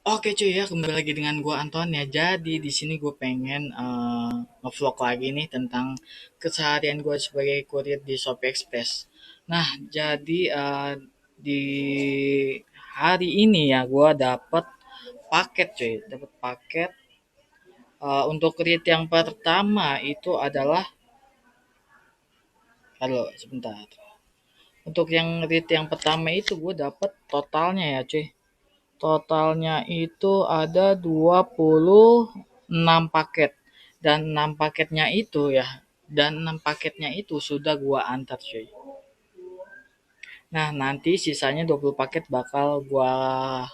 Oke cuy ya, kembali lagi dengan gua Anton ya. Jadi di sini gue pengen ngevlog lagi nih tentang keseharian gue sebagai kurir di Shopee Express. Nah, jadi di hari ini ya gue dapet paket cuy, dapet paket untuk read yang pertama itu adalah, halo sebentar. Untuk yang read yang pertama itu gue dapet totalnya ya cuy. Totalnya itu ada 26 paket. Dan 6 paketnya itu ya, dan 6 paketnya itu sudah gua antar cuy. Nah, nanti sisanya 20 paket bakal gua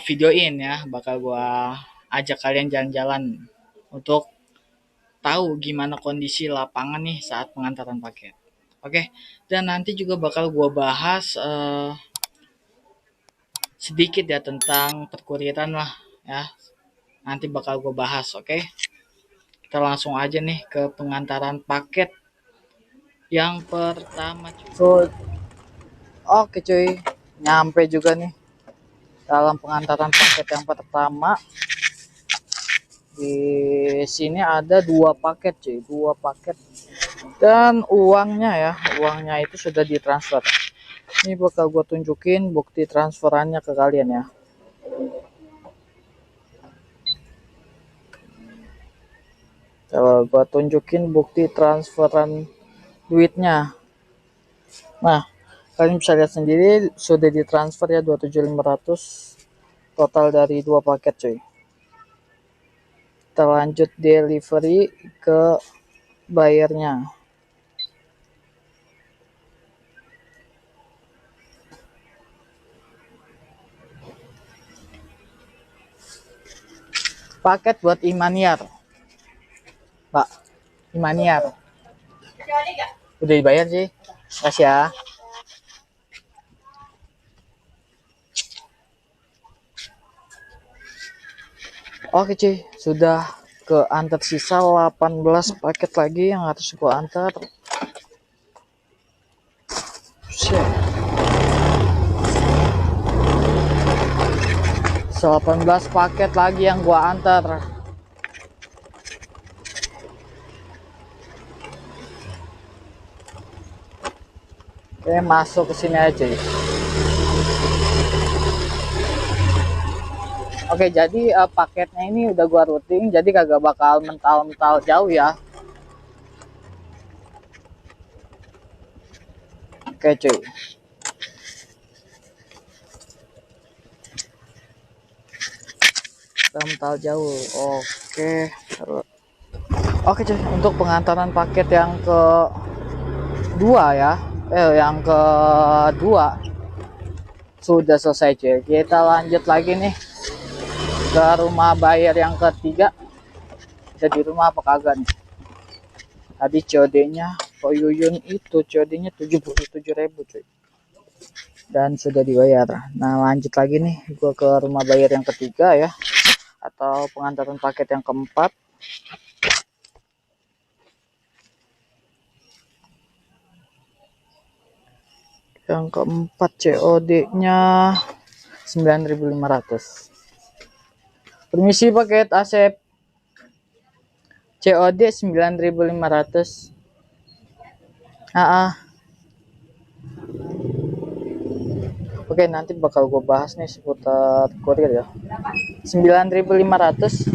videoin ya, bakal gua ajak kalian jalan-jalan untuk tahu gimana kondisi lapangan nih saat pengantaran paket. Oke, dan nanti juga bakal gua bahas sedikit ya tentang perkuriran lah ya. Nanti bakal gue bahas, oke? Kita langsung aja nih ke pengantaran paket yang pertama. So, oke cuy, nyampe juga nih dalam pengantaran paket yang pertama. Di sini ada dua paket cuy, dua paket. Dan uangnya itu sudah ditransfer. Ini bakal gue tunjukin bukti transferannya ke kalian ya. Kalau gue tunjukin bukti transferan duitnya. Nah, kalian bisa lihat sendiri sudah ditransfer ya 27.500 total dari dua paket cuy. Kita lanjut delivery ke bayarnya. Paket buat Imaniar, Pak. Imaniar. Udah dibayar sih. Kasih ya. Oke cuy, sudah ke antar sisa 18 paket lagi yang harus gua antar. Shit. 18 paket lagi yang gua antar. Oke, masuk ke sini aja ya. Oke, jadi paketnya ini udah gua routing, jadi kagak bakal mental-mental jauh ya. Oke cuy. Mental jauh. Oke. Oke cuy, untuk pengantaran paket yang kedua ya. Yang kedua sudah selesai cuy. Kita lanjut lagi nih ke rumah bayar yang ketiga. Jadi rumah apa kagak nih? Tadi COD-nya Pak Yuyun itu COD-nya 77.000 cuy. Dan sudah dibayar. Nah, lanjut lagi nih gua ke rumah bayar yang ketiga ya, atau pengantaran paket yang keempat. Yang keempat COD-nya 9.500. Permisi paket Asep. COD 9.500. Oke, nanti bakal gue bahas nih seputar kurir ya. 9.500.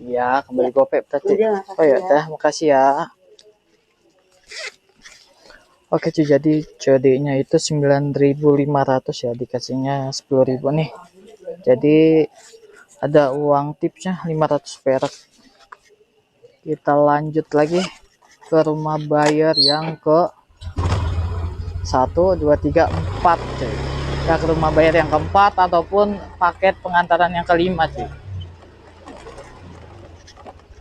Iya, kembali GoPay tadi. Oh ya, dah, makasih ya. Oke cuy, jadi COD-nya itu 9.500 ya, dikasihnya 10.000 nih. Jadi ada uang tipsnya 500 perak. Kita lanjut lagi ke rumah bayar yang ke 1, 2, 3, 4 cuy. Ya, ke rumah bayar yang keempat ataupun paket pengantaran yang kelima cuy.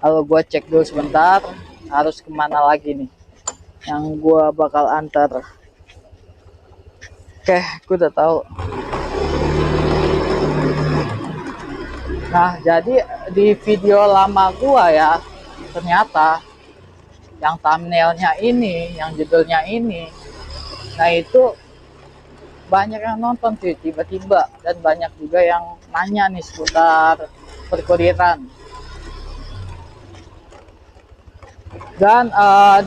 Kalau gua cek dulu sebentar harus kemana lagi nih yang gua bakal antar. Oke, gue udah tahu. Nah, jadi di video lama gua ya, ternyata yang thumbnailnya ini, yang judulnya ini, nah itu banyak yang nonton sih tiba-tiba, dan banyak juga yang nanya nih seputar perkuriran. Dan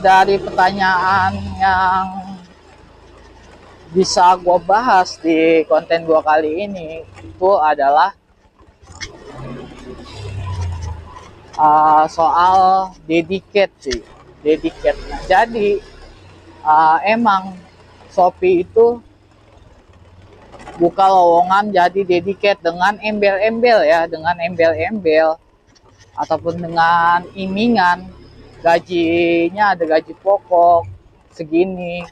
dari pertanyaan yang bisa gue bahas di konten gue kali ini itu adalah soal dedicate sih, dedicate. Nah, jadi emang Shopee itu buka lowongan jadi dedicate dengan embel-embel ya, dengan embel-embel ataupun dengan imingan. Gajinya ada gaji pokok segini,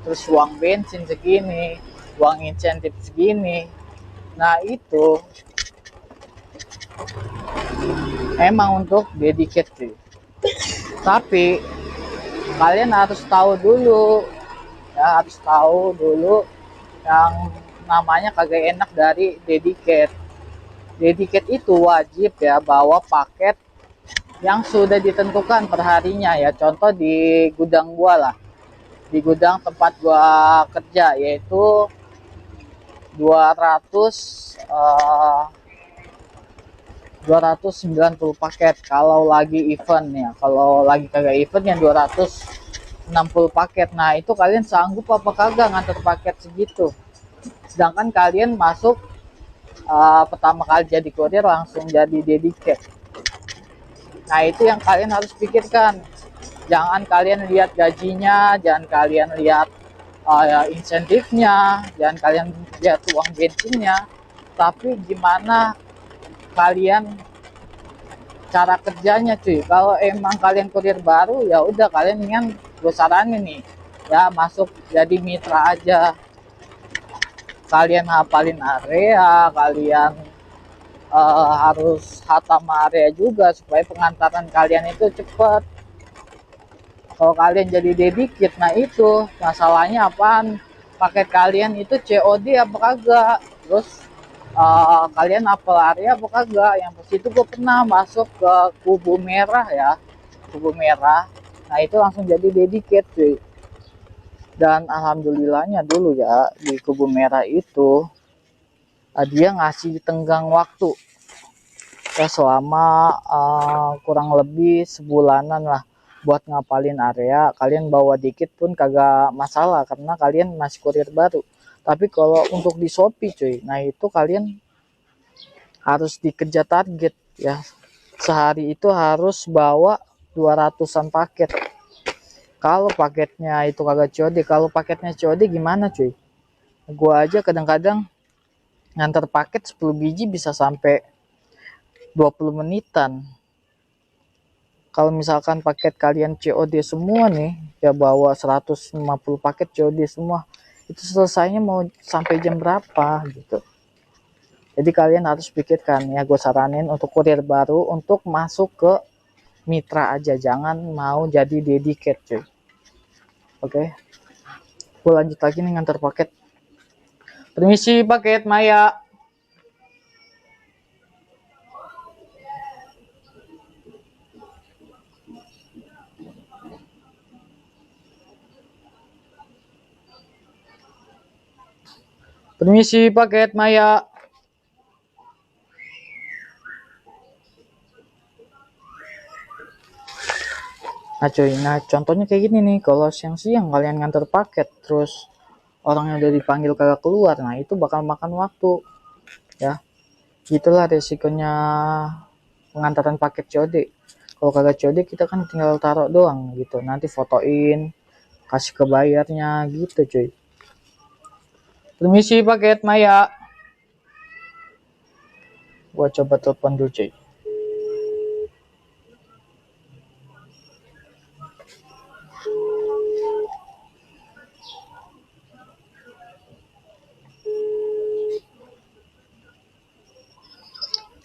terus uang bensin segini, uang insentif segini. Nah itu emang untuk dedicate sih. Tapi kalian harus tahu dulu ya, harus tahu dulu yang namanya kagak enak dari dedicate. Dedicate itu wajib ya bawa paket yang sudah ditentukan perharinya ya. Contoh di gudang gua lah, di gudang tempat gua kerja, yaitu 200 290 paket kalau lagi event ya. Kalau lagi kagak event ya 260 paket. Nah itu kalian sanggup apa kagak nganter paket segitu, sedangkan kalian masuk pertama kali jadi kurir langsung jadi dedicate. Nah itu yang kalian harus pikirkan. Jangan kalian lihat gajinya, jangan kalian lihat insentifnya, jangan kalian lihat uang bensinnya, tapi gimana kalian cara kerjanya cuy. Kalau emang kalian kurir baru ya udah, kalian ingin gue saranin nih ya masuk jadi mitra aja. Kalian hafalin area, kalian harus hatam area juga supaya pengantaran kalian itu cepat. Kalau kalian jadi dedicate, nah itu masalahnya apaan? Paket kalian itu COD apa kagak? Terus kalian hafal area apa kagak? Yang pas itu gue pernah masuk ke kubu merah ya, kubu merah. Nah itu langsung jadi dedicate cuy. Dan alhamdulillahnya dulu ya di kubu merah itu dia ngasih tenggang waktu ya selama kurang lebih sebulanan lah buat ngapalin area. Kalian bawa dikit pun kagak masalah karena kalian masih kurir baru. Tapi kalau untuk di Shopee cuy, nah itu kalian harus dikejar target ya. Sehari itu harus bawa 200-an paket. Kalau paketnya itu kagak COD, kalau paketnya COD gimana cuy? Gua aja kadang-kadang ngantar paket 10 biji bisa sampai 20 menitan. Kalau misalkan paket kalian COD semua nih, ya bawa 150 paket COD semua, itu selesainya mau sampai jam berapa gitu. Jadi kalian harus pikirkan ya, gue saranin untuk kurir baru untuk masuk ke mitra aja, jangan mau jadi dedicate cuy. Oke, gue lanjut lagi nih ngantar paket. Permisi paket Maya. Permisi paket Maya. Nah cuy, nah contohnya kayak gini nih, kalau siang-siang kalian ngantar paket terus orangnya udah dipanggil kagak keluar, nah itu bakal makan waktu ya. Gitulah resikonya pengantaran paket COD. Kalau kagak COD kita kan tinggal taruh doang gitu, nanti fotoin kasih ke bayarnya gitu cuy. Permisi paket Maya. Gua coba telepon dulu cuy.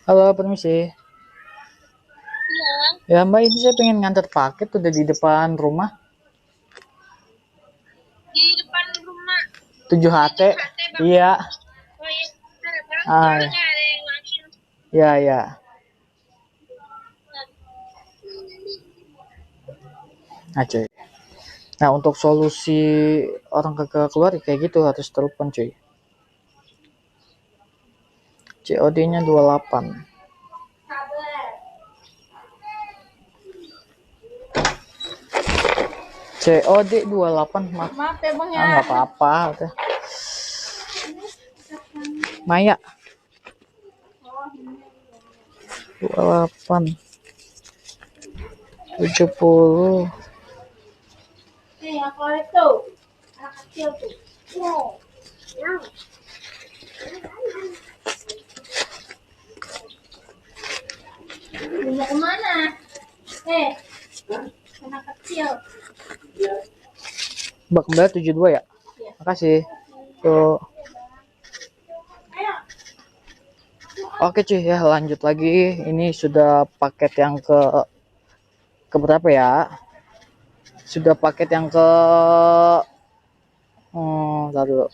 Halo, permisi. Ya Mbak, ini saya pengen ngantar paket udah di depan rumah. Di depan rumah 7HT. Iya. oh iya bentar ya bang, Ah, soalnya ada yang lain. ya ya. Nah cuy, nah untuk solusi orang kagak keluar kayak gitu harus telepon cuy. COD nya 28. COD 28. Maaf ya bang ya. Nggak apa-apa udah. Maya 28 70. Nih aku itu anak kecil tuh. Mau kemana? Anak kecil. Bak kembali 72 ya. Makasih. Tuh. Oke cuy ya, lanjut lagi. Ini sudah paket yang ke berapa ya? Sudah paket yang ke bentar dulu.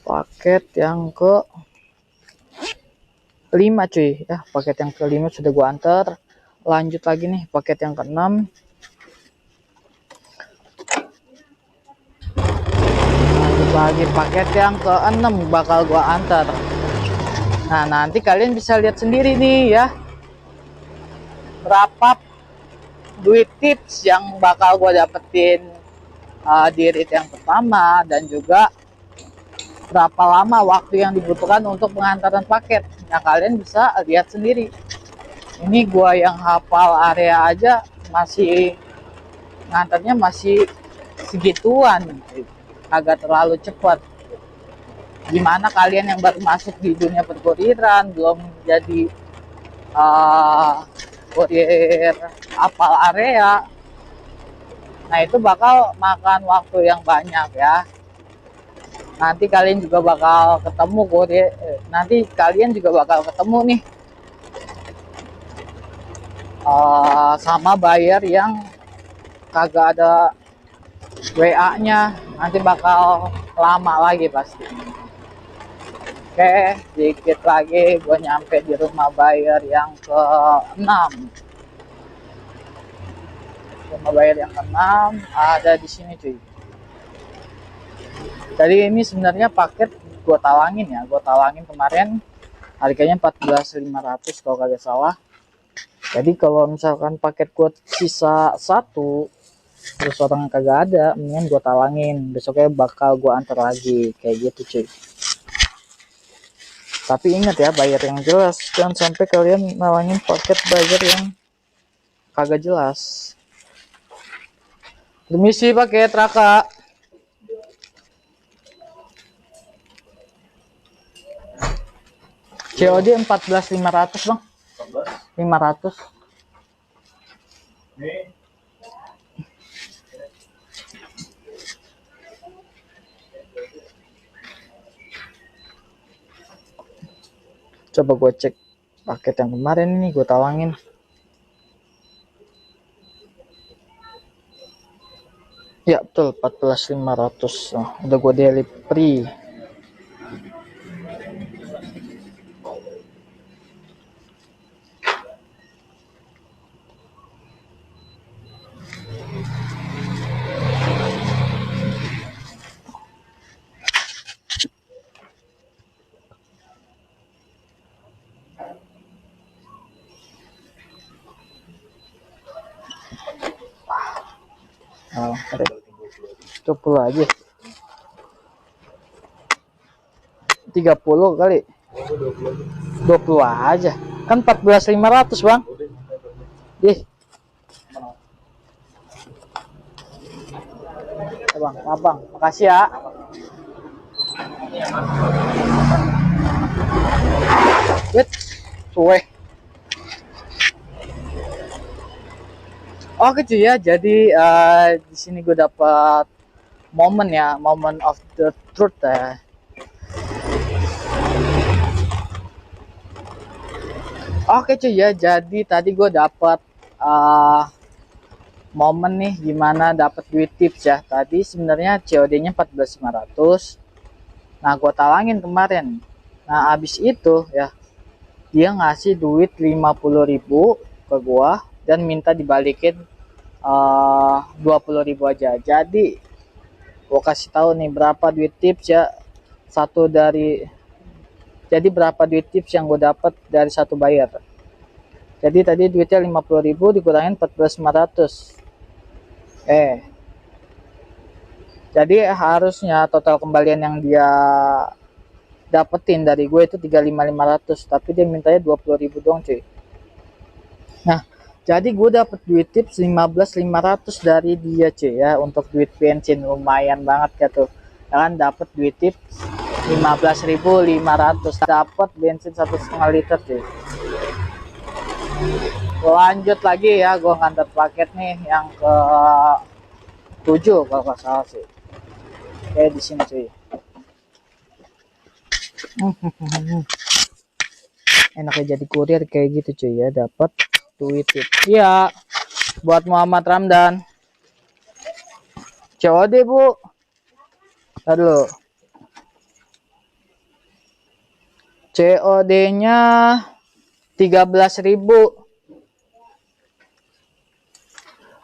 Paket yang ke 5 cuy ya, paket yang ke-5 sudah gua antar. Lanjut lagi nih paket yang ke-6. Lanjut lagi paket yang ke-6 bakal gua antar. Nah, nanti kalian bisa lihat sendiri nih ya, berapa duit tips yang bakal gua dapetin di read yang pertama, dan juga berapa lama waktu yang dibutuhkan untuk pengantaran paket. Nah, kalian bisa lihat sendiri. Ini gua yang hafal area aja masih ngantarnya masih segituan, agak terlalu cepat. Gimana kalian yang baru masuk di dunia perkuriran, belum jadi kurir hafal area, nah itu bakal makan waktu yang banyak ya. Nanti kalian juga bakal ketemu kurir, nanti kalian juga bakal ketemu nih sama buyer yang kagak ada WA-nya, nanti bakal lama lagi pasti. Oke, sedikit lagi gue nyampe di rumah buyer yang ke-6. Rumah buyer yang ke-6 ada di sini cuy. Jadi ini sebenarnya paket gue talangin ya, gue talangin kemarin harganya 14.500 kalau kagak salah. Jadi kalau misalkan paket gue sisa 1 terus orang kagak ada, mendingan gue talangin, besoknya bakal gue antar lagi kayak gitu cuy. Tapi ingat ya, bayar yang jelas, jangan sampai kalian nalangin paket bayar yang kagak jelas. Permisi paket Raka. COD 14.500 bang. 500. Coba gue cek paket yang kemarin ini gue talangin. Ya betul 14.500. Nah, udah gue delivery. Oh, 20 aja. 30 kali. 20 aja. Kan 14.500 bang. Dih. Bang, maaf bang. Makasih ya. Wait. Suwe. Oke cuy ya, jadi di sini gue dapat momen ya, moment of the truth ya. Oke cuy ya, jadi tadi gue dapat momen nih gimana dapat duit tips ya. Tadi sebenarnya COD-nya 14.500. Nah, gue talangin kemarin. Nah, abis itu ya dia ngasih duit 50.000 ke gua dan minta dibalikin 20.000 aja. Jadi gua kasih tahu nih berapa duit tips ya, satu dari jadi berapa duit tips yang gue dapat dari satu bayar. Jadi tadi duitnya 50.000 dikurangin 14.500. Jadi harusnya total kembalian yang dia dapetin dari gue itu 35.500, tapi dia mintanya 20.000 doang cuy. Nah, jadi gue dapet duit tips 15.500 dari dia cuy ya, untuk duit bensin lumayan banget ya tuh. Ya kan dapet duit tips 15.500, dapat bensin 1,5 liter cuy. Lanjut lagi ya, gue ngantar paket nih yang ke 7 kalau nggak salah sih. Di sini cuy. Enaknya jadi kurir kayak gitu cuy ya, dapat duit tips. Iya, buat Muhammad Ramdan. COD bu. Aduh. COD-nya 13.000.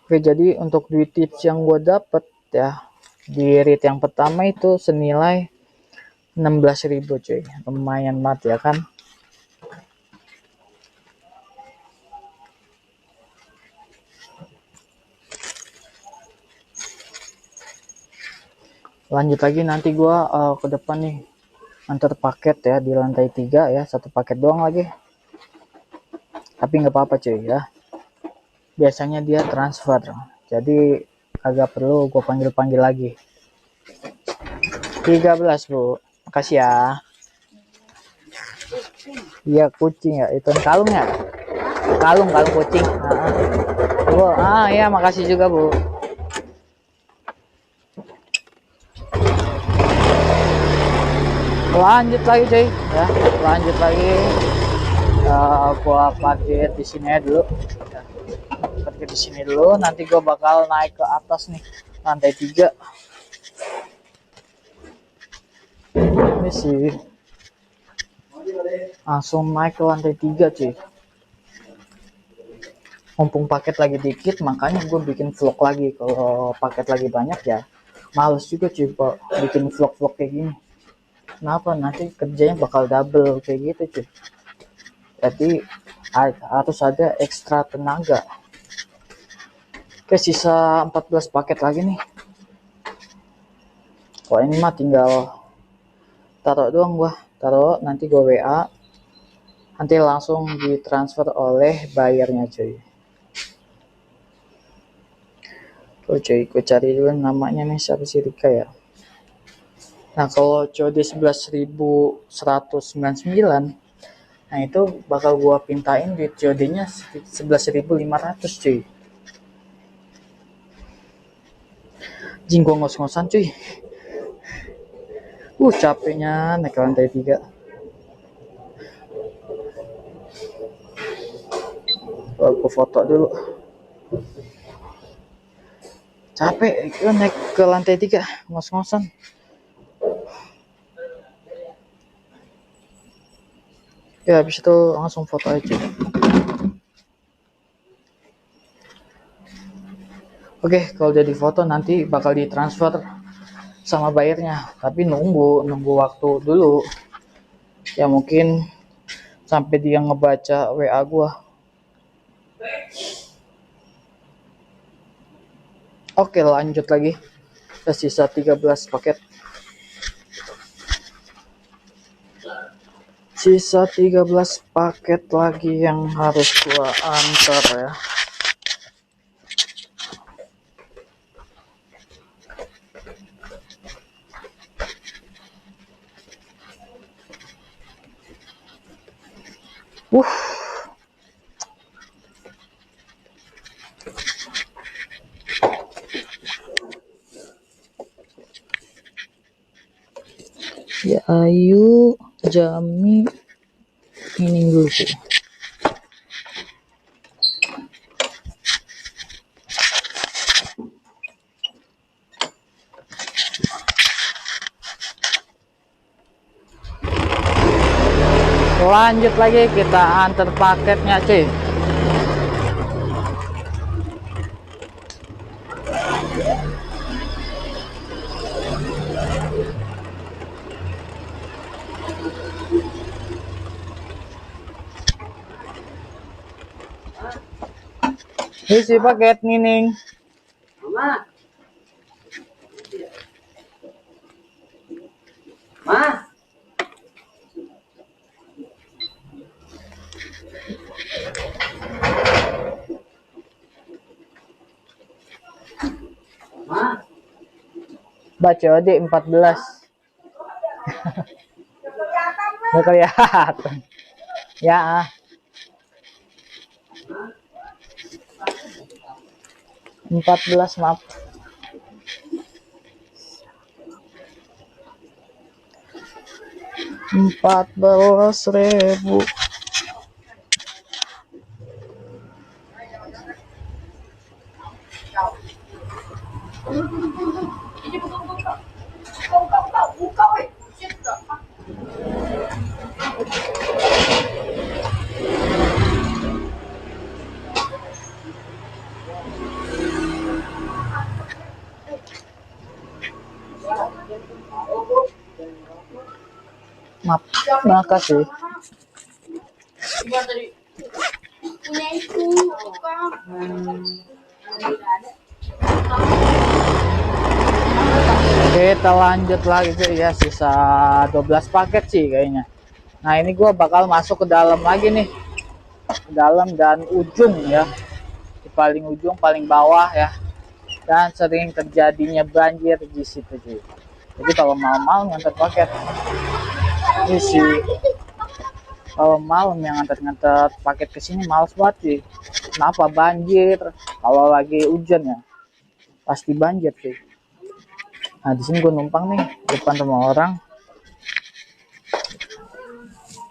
Oke, jadi untuk duit tips yang gue dapet ya di read yang pertama itu senilai 16.000 cuy. Lumayan banget ya kan. Lanjut lagi nanti gue ke depan nih antar paket ya di lantai 3 ya, satu paket doang lagi, tapi nggak apa-apa cuy ya, biasanya dia transfer jadi agak perlu gue panggil lagi. 13 bu, makasih ya. Iya kucing ya, itu kalung ya, kalung kucing. Bu, ya makasih juga bu. Lanjut lagi cuy ya, lanjut lagi. Gua parkir di sini dulu ya. Parkir di sini dulu, nanti gua bakal naik ke atas nih lantai 3. Ini sih langsung naik ke lantai 3 cuy. Mumpung paket lagi dikit, makanya gue bikin vlog lagi. Kalau paket lagi banyak ya males juga cuy kok bikin vlog kayak gini. Kenapa? Nanti kerjanya bakal double kayak gitu cuy. Jadi harus ada ekstra tenaga. Oke, sisa 14 paket lagi nih. Kok ini mah tinggal taruh doang gua. Taruh, nanti gua WA. Nanti langsung ditransfer oleh bayarnya cuy. Cuy, gue cari dulu namanya nih, siapa sih, Rika ya. Nah, kalau COD 11.199, nah itu bakal gua pintain di COD-nya 11.500 cuy. Jing, gua ngos-ngosan cuy. Capeknya naik ke lantai 3. Aku foto dulu. Capek naik ke lantai 3 ngos-ngosan. Ya habis itu langsung foto aja. Oke, kalau jadi foto nanti bakal ditransfer sama bayarnya, tapi nunggu waktu dulu ya, mungkin sampai dia ngebaca WA gua. Oke, lanjut lagi, sisa 13 paket. Sisa 13 paket lagi yang harus gua antar ya. Ya ayo Jami ini dulu. Lanjut lagi, kita antar paketnya cuy. Isi paket Nining. Mama. Ma. Ma. Baca adik 14. Nggak kelihatan. Ya, 14 maaf. Rp14.000. Maaf, makasih. Punya itu, Kak. Kita lanjut lagi ke ya, sisa 12 paket sih kayaknya. Nah, ini gua bakal masuk ke dalam lagi nih. Ke dalam dan ujung ya. Di paling ujung, paling bawah ya. Dan sering terjadinya banjir di situ cuy. Jadi kalau malam-malam ngantar paket ini sih, kalau malam yang ngantar paket ke sini males banget sih. Kenapa? Banjir. Kalau lagi hujan ya pasti banjir sih. Nah, di sini gue numpang nih depan rumah orang.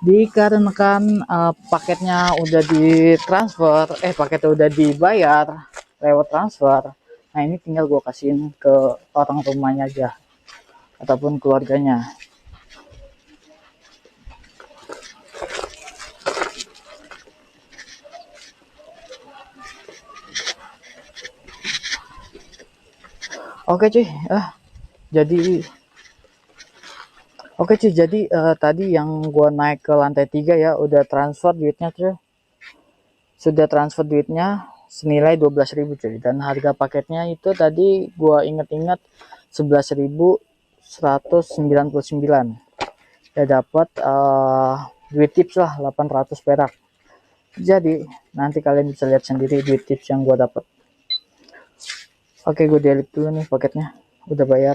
Dikarenakan paketnya udah ditransfer, paketnya udah dibayar lewat transfer. Nah, ini tinggal gue kasihin ke orang rumahnya aja ataupun keluarganya. Oke cuy, jadi tadi yang gua naik ke lantai 3 ya, udah transfer duitnya cuy. Sudah transfer duitnya senilai 12.000 cuy, dan harga paketnya itu tadi gua inget-inget 11.199. Ya dapat duit tips lah 800 perak. Jadi nanti kalian bisa lihat sendiri duit tips yang gua dapat. Oke, gue delete dulu nih paketnya. Udah bayar.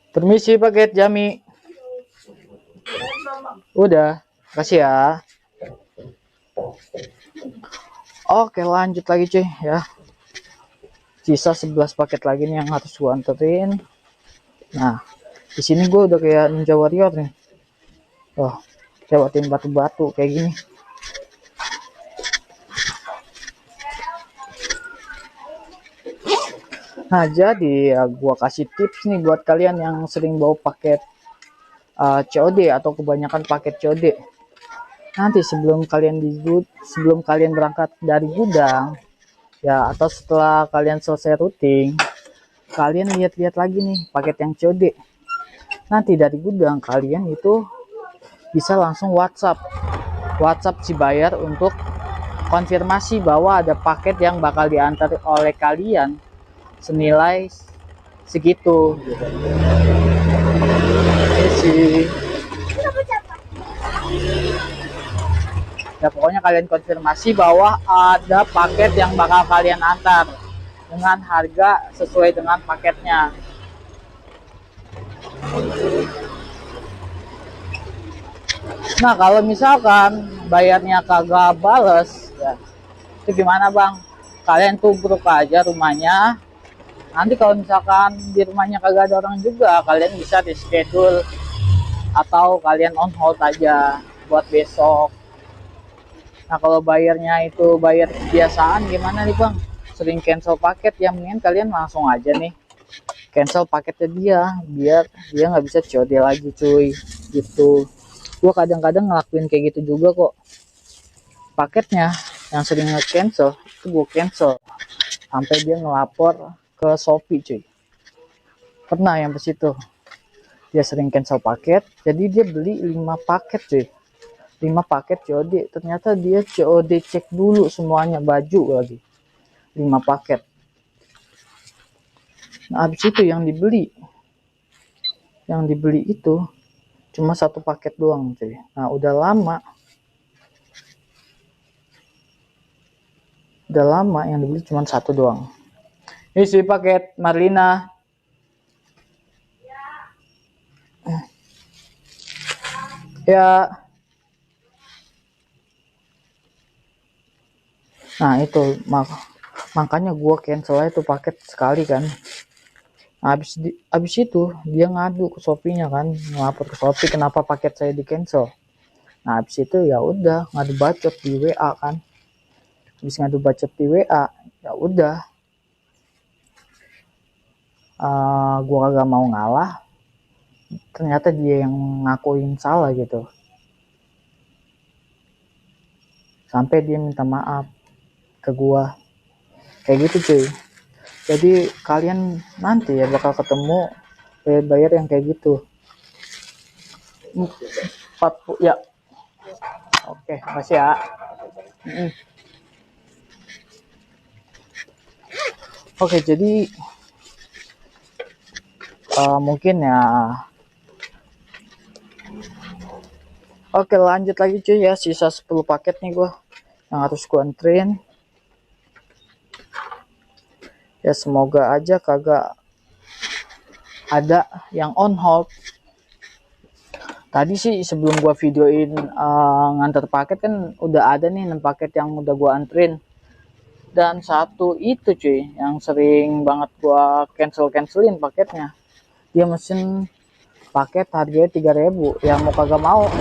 Permisi paket Jami. Udah, kasih ya. Oke, lanjut lagi cuy ya. Sisa 11 paket lagi nih yang harus gue anterin. Nah, di sini gue udah kayak Ninja Warrior nih. Oh, lewatin batu-batu kayak gini. Nah, jadi ya gua kasih tips nih buat kalian yang sering bawa paket COD atau kebanyakan paket COD. Nanti sebelum kalian berangkat dari gudang ya, atau setelah kalian selesai routing, kalian lihat-lihat lagi nih paket yang COD. Nanti dari gudang kalian itu bisa langsung WhatsApp si buyer untuk konfirmasi bahwa ada paket yang bakal diantar oleh kalian senilai segitu gitu. Ini sih ya, pokoknya kalian konfirmasi bahwa ada paket yang bakal kalian antar dengan harga sesuai dengan paketnya. Nah, kalau misalkan bayarnya kagak bales ya, itu gimana bang? Kalian tubruk aja rumahnya. Nanti kalau misalkan di rumahnya kagak ada orang juga, kalian bisa reschedule atau kalian on hold aja buat besok. Nah, kalau bayarnya itu bayar kebiasaan gimana nih bang? Sering cancel paket, ya mendingan kalian langsung aja nih cancel paketnya dia, biar dia nggak bisa COD lagi cuy gitu. Gua kadang-kadang ngelakuin kayak gitu juga kok. Paketnya yang sering nge-cancel itu gue cancel sampai dia ngelapor ke Shopee cuy. Pernah yang ke situ dia sering cancel paket, jadi dia beli 5 paket cuy, 5 paket COD. Ternyata dia COD cek dulu semuanya, baju lagi 5 paket. Nah habis itu yang dibeli itu cuma 1 paket doang cuy. Nah udah lama yang dibeli cuma 1 doang. Ini sih paket Marlina. Ya. Nah itu makanya gua cancel aja tuh paket sekali kan. Nah, habis itu dia ngadu ke Shopee-nya kan, ngelapor ke Shopee kenapa paket saya di cancel. Nah habis itu ya udah ngadu bacot di WA kan. Habis ngadu bacot di WA ya udah, gua kagak mau ngalah. Ternyata dia yang ngakuin salah gitu, sampai dia minta maaf ke gua kayak gitu cuy. Jadi kalian nanti ya bakal ketemu bayar yang kayak gitu. 40 ya. Oke, makasih ya. Oke, jadi mungkin ya. Oke, lanjut lagi cuy ya, sisa 10 paket nih gua yang harus gua anterin. Ya semoga aja kagak ada yang on hold. Tadi sih sebelum gua videoin nganter paket kan udah ada nih 6 paket yang udah gua anterin. Dan satu itu cuy yang sering banget gua cancelin paketnya. Dia mesin paket harganya 3.000. Ya mau kagak mau,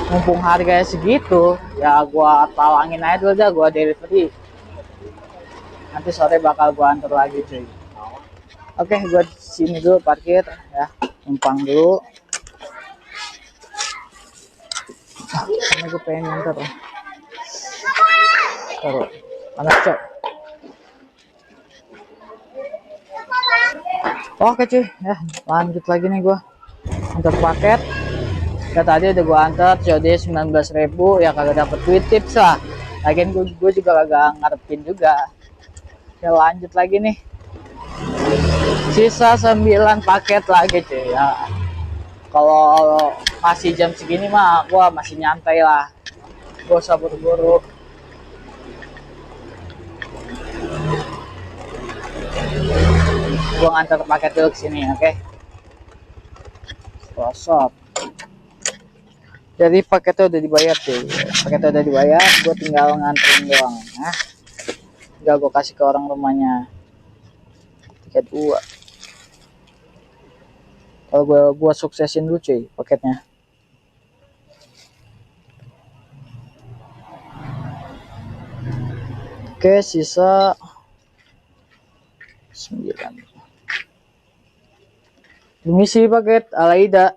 mumpung harganya segitu ya gua talangin aja dulu dah, gua delivery. Nanti sore bakal gua antar lagi cuy. Oke, gua sini dulu parkir ya, numpang dulu. Ini gue pengen nganter. Taruh mana cok. Oke cuy ya, lanjut lagi nih gua antar paket. Ya tadi udah gua antar COD 19.000 ya, kagak dapet duit tips lah. Lagian gue juga kagak ngarepin juga. Ya lanjut lagi nih, sisa 9 paket lagi cuy ya. Kalau masih jam segini mah gua masih nyantai lah, gua usah buru-buru. Gua ngantar paket dulu ke sini, oke? Kosong. Jadi paketnya udah dibayar cuy, paketnya udah dibayar, gua tinggal nganterin doang. Nah, tinggal gua kasih ke orang rumahnya. Tiket 2. Kalau gua suksesin dulu cuy paketnya. Oke, sisa 9. Permisi paket Alaida.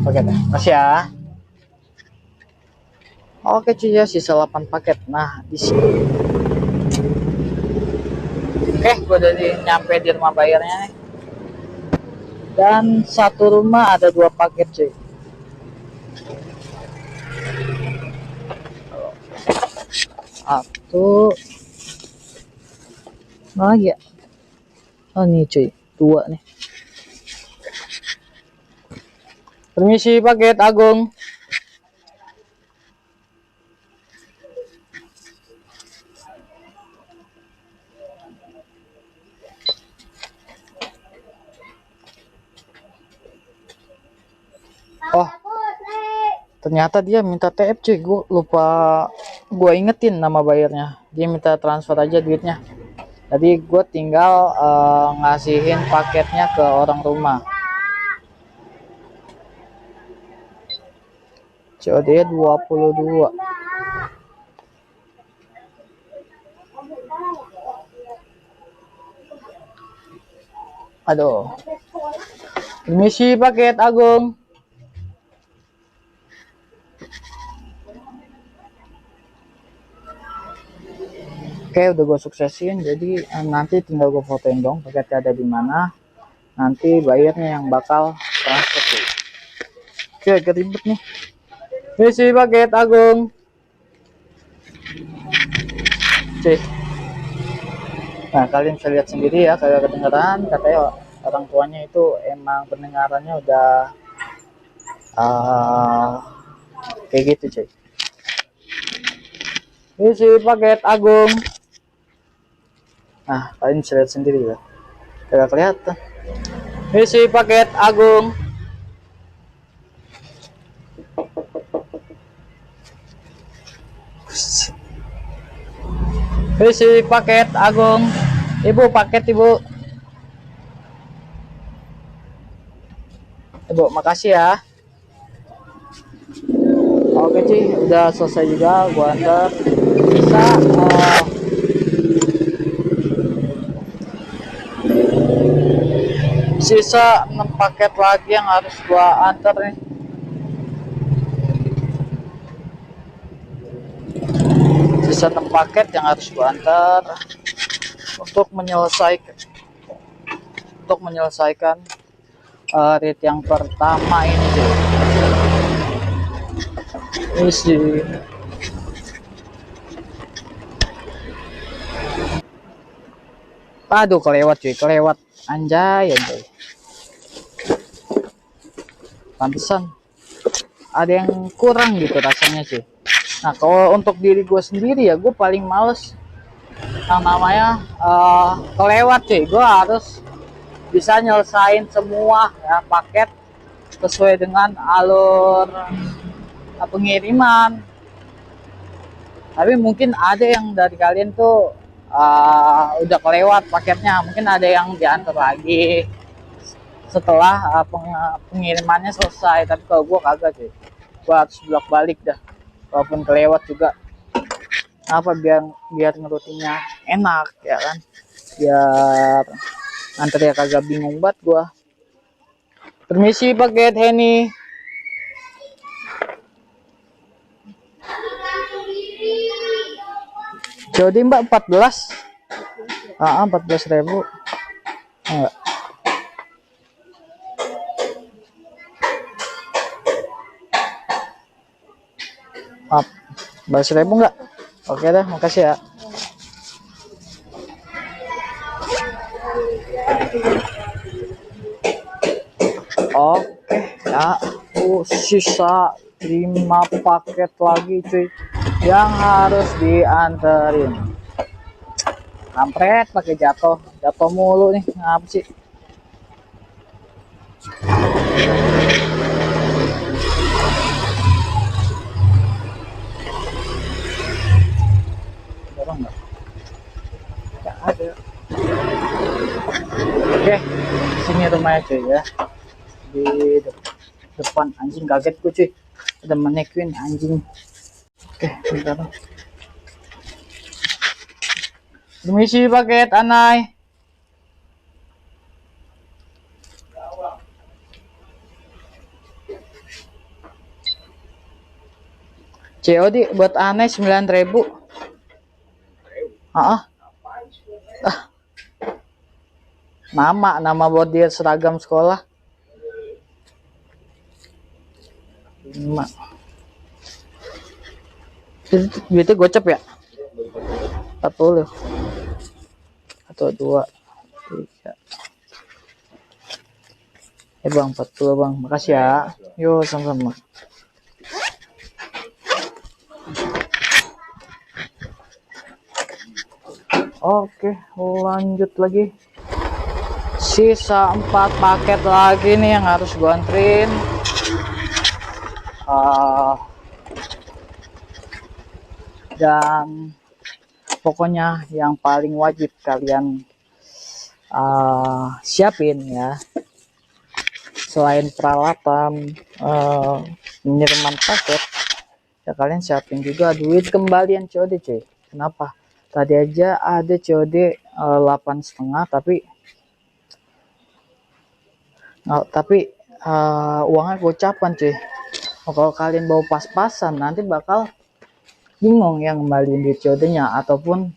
Paketnya masih ya. Oke cuy ya, sisa 8 paket. Nah di sini. Oke, gue udah nyampe di rumah bayarnya nih. Dan satu rumah ada 2 paket cuy. Satu lagi ya. Oh nih cuy, 2 nih. Permisi paket Agung. Oh, ternyata dia minta TF cuy. Gue lupa, gue ingetin nama bayarnya. Dia minta transfer aja duitnya. Jadi gue tinggal ngasihin paketnya ke orang rumah. COD 22. Aduh. Permisi paket Agung. Oke, udah gue suksesin. Jadi nanti tinggal gue fotoin dong paketnya ada di mana. Nanti bayarnya yang bakal transfer tuh. Oke, agak ribet nih. Misi paket Agung. Cih. Nah, kalian bisa lihat sendiri ya, kayak kedengeran katanya orang tuanya itu emang pendengarannya udah kayak gitu, cuy. Misi paket Agung. Nah, kalian bisa lihat sendiri ya, kayak kelihatan. Misi paket Agung. Misi paket Agung. Ibu, paket ibu. Ibu, makasih ya. Oke cuy, udah selesai juga gua antar. Bisa sisa 6 paket lagi yang harus gua antar nih. Sisa 6 paket yang harus gua antar untuk menyelesaikan rate yang pertama ini cuy. Isi. Aduh, kelewat cuy, kelewat. Anjay. Pantesan ada yang kurang gitu rasanya sih. Nah, kalau untuk diri gue sendiri ya, gue paling males yang namanya kelewat cuy. Gue harus bisa nyelesain semua ya paket sesuai dengan alur pengiriman. Tapi mungkin ada yang dari kalian tuh udah kelewat paketnya, mungkin ada yang diantar lagi setelah pengirimannya selesai. Tapi kalau gue kagak cuy, gue harus bolak balik dah walaupun kelewat juga. Apa biar ngerutinnya enak ya kan, biar antarnya kagak bingung banget gue. Permisi paket Henny. Jadi mbak 14. 14.000. Enggak. Maaf, 14.000 enggak? Oke dah, makasih ya. Oke ya, sisa 5 paket lagi cuy yang harus dianterin. Kampret, pakai jatuh mulu nih, ngapa sih? Dorong nggak? Nggak ada. Oke, sini rumahnya cuy ya. Di depan. Anjing, kaget gue cuy, ada mannequin anjing. Oke, bentar. Permisi paket Anai. COD buat Anai 9.000. Nama buat dia seragam sekolah. 5. Duitnya gocap ya? 40. 1, 2, 3. Bang, 40 bang, makasih ya. Yo, sama-sama. Oke, lanjut lagi. Sisa 4 paket lagi nih yang harus gua anterin. Dan pokoknya yang paling wajib kalian siapin ya, selain peralatan pengiriman paket ya, kalian siapin juga duit kembalian COD cuy. Kenapa? Tadi aja ada COD 8,5 tapi uangnya gocapan cuy. Kalau kalian bawa pas-pasan nanti bakal bingung yang kembaliin duit COD nya, ataupun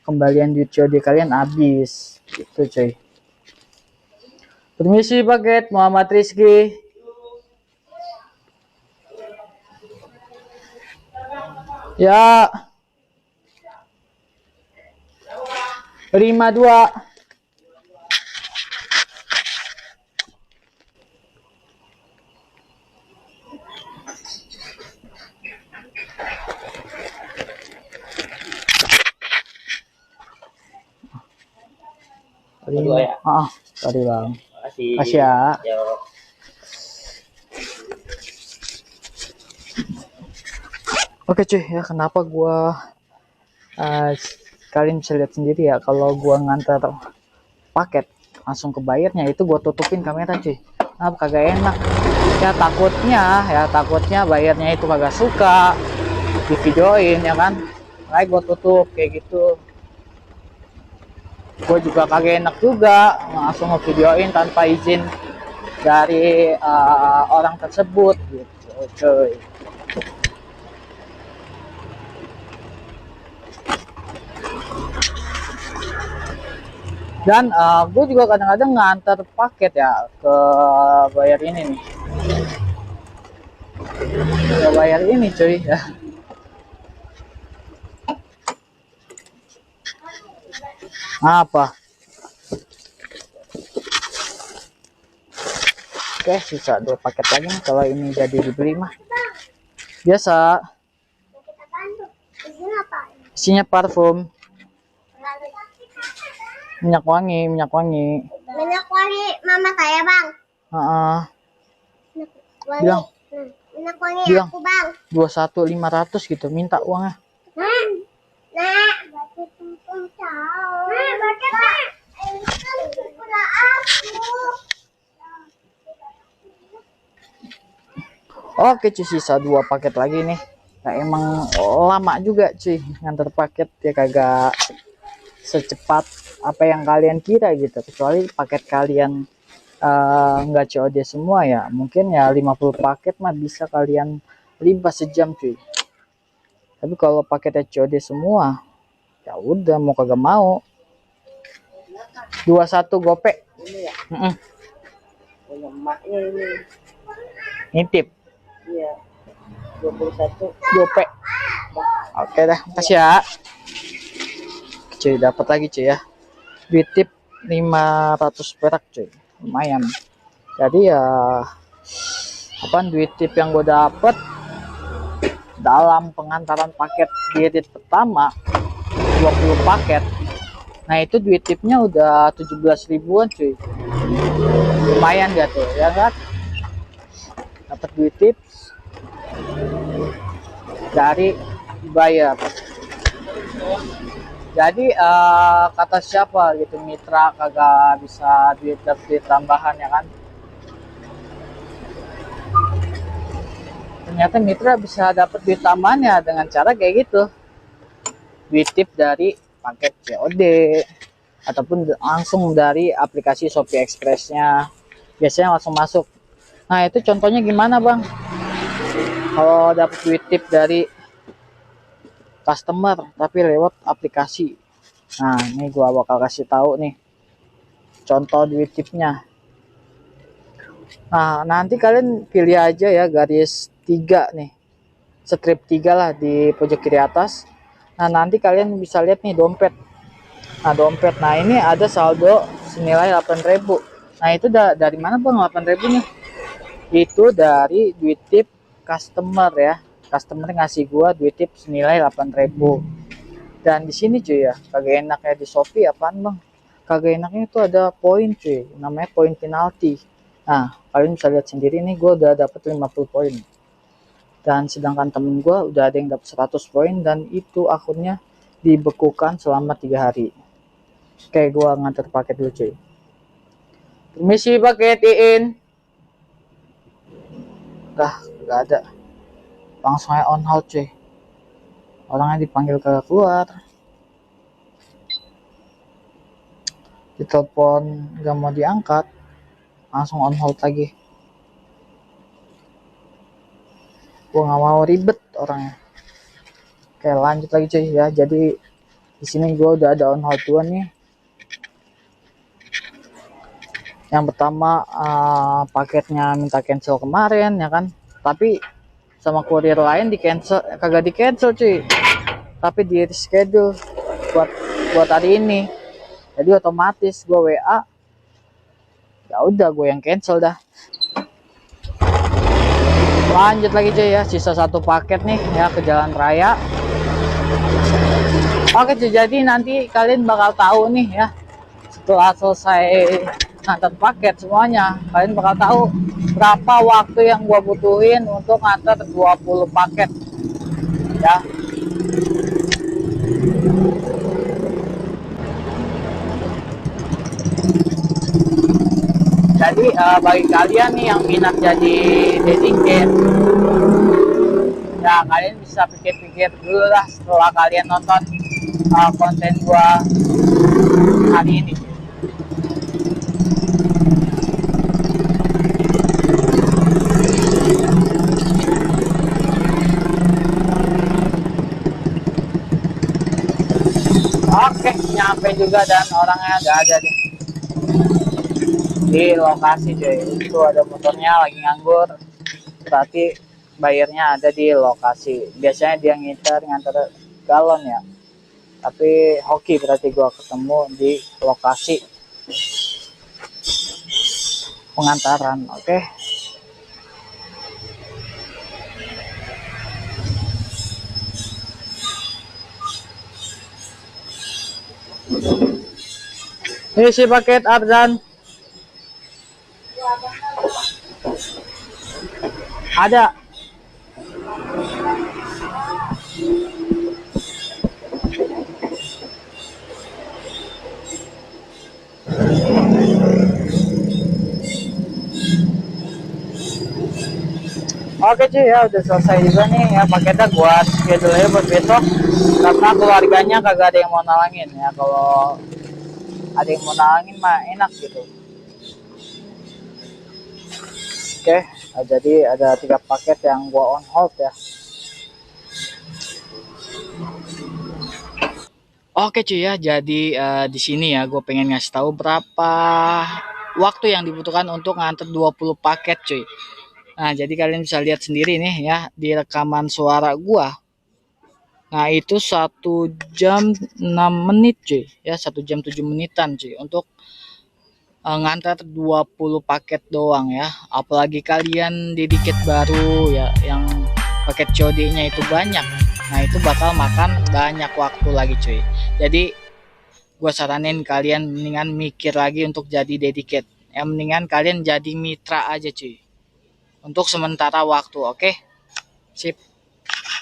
kembalian duit COD kalian habis gitu cuy. Permisi paket Muhammad Rizky. Ya 52. Dua ya. Sorry bang. Makasih. Makasih ya. Yo. Oke cuy ya, kenapa gua kalian bisa lihat sendiri ya, kalau gua ngantar paket langsung ke bayarnya itu gua tutupin kamera cuy. Nah kagak enak ya, takutnya bayarnya itu kagak suka di videoin ya kan, makanya gua tutup kayak gitu. Gue juga kagak enak juga langsung ngevideoin tanpa izin dari orang tersebut gitu cuy. Dan gue juga kadang-kadang ngantar paket ya ke bayar ini nih, ke bayar ini cuy ya. Apa? Oke, sisa 2 paket lagi nih kalau ini jadi dibeli mah. Biasa. Paket apaan tuh? Isinya apa? Isinya parfum, minyak wangi. Minyak wangi mama saya bang. Wangi. Bilang. Minyak wangi Bilang. aku bang. 21.500 gitu minta uangnya. Nah, baca tumpeng caw. Nah, baca nak. Ini kan pula aku. Oke cuy, sisa 2 paket lagi nih. Nah emang lama juga cuy ngantar paket ya, kagak secepat apa yang kalian kira gitu, kecuali paket kalian nggak COD semua ya, mungkin ya 50 paket mah bisa kalian limbas sejam cuy. Tapi kalau paketnya COD semua ya udah mau kagak mau. 21 gopek. Punya emaknya ini. Ngintip. Iya. 21 gopek. Oke dah, makasih ya cuy. Dapat lagi cuy ya, duit tip 500 perak cuy, lumayan. Jadi ya apaan duit tip yang gue dapet dalam pengantaran paket di edit pertama 20 paket. Nah itu duit tipnya udah 17 ribuan cuy, lumayan gak tuh ya kan, dapat duit tips dari bayar. Jadi kata siapa gitu, mitra kagak bisa duit tambahan ya kan, ternyata mitra bisa dapat duit tambahan ya dengan cara kayak gitu, duit tip dari paket COD ataupun langsung dari aplikasi Shopee Express-nya, biasanya langsung masuk. Nah itu contohnya gimana bang, kalau dapat duit tip dari customer tapi lewat aplikasi. Nah ini gua bakal kasih tahu nih contoh duit tipnya. Nah nanti kalian pilih aja ya garis 3 nih, strip 3 lah di pojok kiri atas. Nah nanti kalian bisa lihat nih dompet. Nah dompet, nah ini ada saldo senilai 8.000. Nah itu dari mana bang 8.000 nih? Itu dari duit tip customer ya, customer ngasih gua duit tip senilai 8.000. Dan di sini cuy ya, kagak enaknya di Shopee apaan bang, kagak enaknya itu ada poin cuy, namanya poin penalti. Nah kalian bisa lihat sendiri nih, gua udah dapet 50 poin, dan sedangkan temen gua udah ada yang dapet 100 poin, dan itu akunnya dibekukan selama 3 hari. Kayak gua ngantar paket dulu cuy. Permisi paket Iin. Gak ada, langsung aja on hold cuy, orangnya dipanggil kagak keluar, ditelepon gak mau diangkat, langsung on hold lagi. Gua nggak mau ribet orangnya. Oke lanjut lagi cuy ya, jadi Di sini gue udah ada on hold 2 nih. Yang pertama paketnya minta cancel kemarin ya kan, tapi sama kurir lain di cancel, kagak di cancel cuy, tapi di reschedule buat hari ini. Jadi otomatis gue WA, ya udah gue yang cancel dah. Lanjut lagi cuy ya, sisa 1 paket nih ya ke jalan raya. Oke cuy, jadi nanti kalian bakal tahu nih ya, setelah selesai ngantar paket semuanya, kalian bakal tahu berapa waktu yang gua butuhin untuk ngantar 20 paket ya. Jadi bagi kalian nih yang minat jadi dedicate ya, kalian bisa pikir-pikir dulu lah setelah kalian nonton konten gua hari ini. Oke, nyampe juga dan orangnya udah ada nih di lokasi cuy. Itu ada motornya lagi nganggur, berarti bayarnya ada di lokasi. Biasanya dia nganter galon ya, tapi hoki berarti gua ketemu di lokasi pengantaran. Oke. Ini si paket Arzan. Ada. Oke cuy ya, udah selesai juga nih ya paketnya. Gua schedule aja buat besok karena keluarganya kagak ada yang mau nalangin ya. Kalau ada yang mau nalangin mah enak gitu. Oke, nah jadi ada 3 paket yang gua on hold ya. Oke cuy ya, jadi di sini ya gue pengen ngasih tahu berapa waktu yang dibutuhkan untuk nganter 20 paket cuy. Nah, jadi kalian bisa lihat sendiri nih ya di rekaman suara gua. Nah, itu 1 jam 6 menit cuy. Ya, 1 jam 7 menitan cuy untuk ngantar 20 paket doang ya. Apalagi kalian dikit baru ya yang paket COD-nya itu banyak. Nah, itu bakal makan banyak waktu lagi cuy. Jadi gua saranin kalian mendingan mikir lagi untuk jadi dedicate. Ya, mendingan kalian jadi mitra aja cuy. Untuk sementara waktu, oke? Sip.